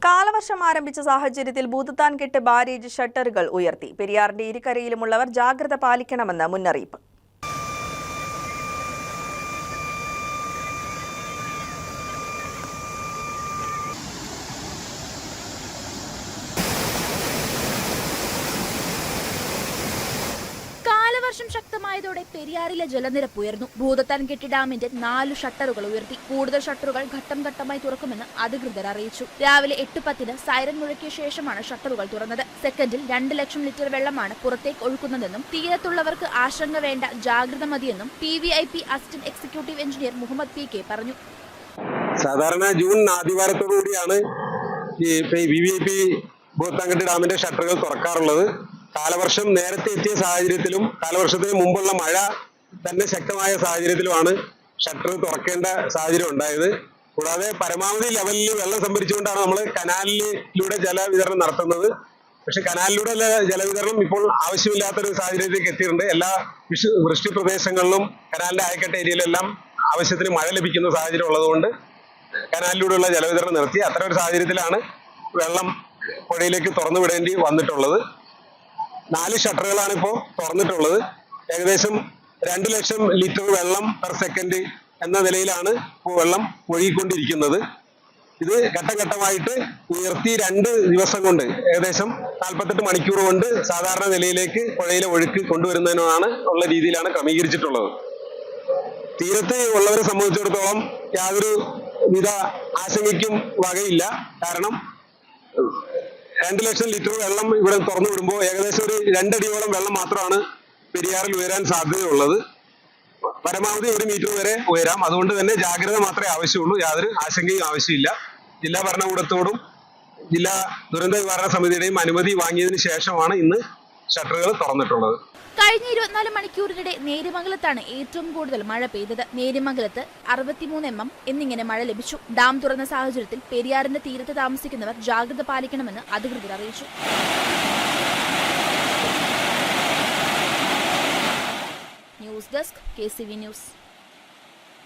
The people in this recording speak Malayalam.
കാലവർഷം ആരംഭിച്ച സാഹചര്യത്തിൽ ഭൂതത്താൻകെട്ട് ബാരേജ് ഷട്ടറുകൾ ഉയർത്തി. പെരിയാറിന്റെ ഇരുകരയിലുമുള്ളവർ ജാഗ്രത പാലിക്കണമെന്ന് മുന്നറിയിപ്പ്. കാലവർഷം ശക്തമായതോടെ പെരിയാറിലെ ജലനിരപ്പ് ഉയർന്നു. ഭൂതത്താൻകെട്ട് ഡാമിന്റെ 4 ഷട്ടറുകൾ ഉയർത്തി. കൂടുതൽ ഷട്ടറുകൾ ഘട്ടം ഘട്ടമായി തുറക്കുമെന്ന് അധികൃതർ അറിയിച്ചു. രാവിലെ 8:10 സൈറൻ മുഴക്കിയ ശേഷമാണ് ഷട്ടറുകൾ തുറന്നത്. സെക്കൻഡിൽ 2 ലക്ഷം ലിറ്റർ വെള്ളമാണ് പുറത്തേക്ക് ഒഴുക്കുന്നതെന്നും തീരത്തുള്ളവർക്ക് ആശങ്ക വേണ്ട, ജാഗ്രത മതിയെന്നും PVIP assistant executive engineer Muhammad PK പറഞ്ഞു. സാധാരണ ജൂൺ ആദ്യവാരത്തോടുകൂടിയാണ് ഈ VVIP ഭൂതത്താൻകെട്ട് ഡാമിന്റെ ഷട്ടറുകൾ തുറക്കാറുള്ളത്. കാലവർഷം നേരത്തെ എത്തിയ സാഹചര്യത്തിലും കാലവർഷത്തിന് മുമ്പുള്ള മഴ തന്നെ ശക്തമായ സാഹചര്യത്തിലുമാണ് ഷട്ടർ തുറക്കേണ്ട സാഹചര്യം ഉണ്ടായത്. കൂടാതെ പരമാവധി ലെവലിൽ വെള്ളം സംഭരിച്ചുകൊണ്ടാണ് നമ്മൾ കനാലിലൂടെ ജലവിതരണം നടത്തുന്നത്. പക്ഷെ കനാലിലൂടെ ജലവിതരണം ഇപ്പോൾ ആവശ്യമില്ലാത്തൊരു സാഹചര്യത്തിലേക്ക് എത്തിയിട്ടുണ്ട്. എല്ലാ വൃഷ്ടി പ്രദേശങ്ങളിലും കനാലിന്റെ അയക്കെട്ട് ഏരിയയിലെല്ലാം ആവശ്യത്തിന് മഴ ലഭിക്കുന്ന സാഹചര്യം ഉള്ളതുകൊണ്ട് കനാലിലൂടെയുള്ള ജലവിതരണം നിർത്തി. അത്തരം ഒരു സാഹചര്യത്തിലാണ് വെള്ളം പുഴയിലേക്ക് തുറന്നു വിടേണ്ടി വന്നിട്ടുള്ളത്. 4 ഷട്ടറുകളാണ് ഇപ്പോൾ തുറന്നിട്ടുള്ളത്. ഏകദേശം 2 ലക്ഷം ലിറ്റർ വെള്ളം പെർ സെക്കൻഡ് എന്ന നിലയിലാണ് ഇപ്പോൾ വെള്ളം ഒഴുകിക്കൊണ്ടിരിക്കുന്നത്. ഇത് ഘട്ടം ഘട്ടമായിട്ട് ഉയർത്തി 2 ദിവസം കൊണ്ട് ഏകദേശം 48 മണിക്കൂർ കൊണ്ട് സാധാരണ നിലയിലേക്ക് പുഴയിലെ ഒഴുക്ക് കൊണ്ടുവരുന്നതിനാണ് ഉള്ള രീതിയിലാണ് ക്രമീകരിച്ചിട്ടുള്ളത്. തീരത്ത് ഉള്ളവരെ സംബന്ധിച്ചിടത്തോളം യാതൊരു വിധ ആശങ്കയ്ക്കും വകയില്ല. കാരണം 2 ലക്ഷം ലിറ്റർ വെള്ളം ഇവിടെ തുറന്നു വിടുമ്പോൾ ഏകദേശം ഒരു 2 അടിയോളം വെള്ളം മാത്രമാണ് പെരിയാറിൽ ഉയരാൻ സാധ്യതയുള്ളത്. പരമാവധി 1 മീറ്റർ വരെ ഉയരാം. അതുകൊണ്ട് തന്നെ ജാഗ്രത മാത്രമേ ആവശ്യമുള്ളൂ, യാതൊരു ആശങ്കയും ആവശ്യമില്ല. ജില്ലാ ഭരണകൂടത്തോടും ജില്ലാ ദുരന്ത നിവാരണ സമിതിയുടെയും അനുമതി വാങ്ങിയതിനു ശേഷമാണ് ഇന്ന് ഷട്ടറുകൾ തുറന്നിട്ടുള്ളത്. കഴിഞ്ഞ 24 മണിക്കൂറിനിടെ നേര്യമംഗലത്താണ് ഏറ്റവും കൂടുതൽ മഴ പെയ്തത്. നേര്യമംഗലത്ത് 63 mm എന്നിങ്ങനെ മഴ ലഭിച്ചു. ഡാം തുറന്ന സാഹചര്യത്തിൽ പെരിയാറിന്റെ തീരത്ത് താമസിക്കുന്നവർ ജാഗ്രത പാലിക്കണമെന്ന് അധികൃതർ അറിയിച്ചു. News desk KCV news.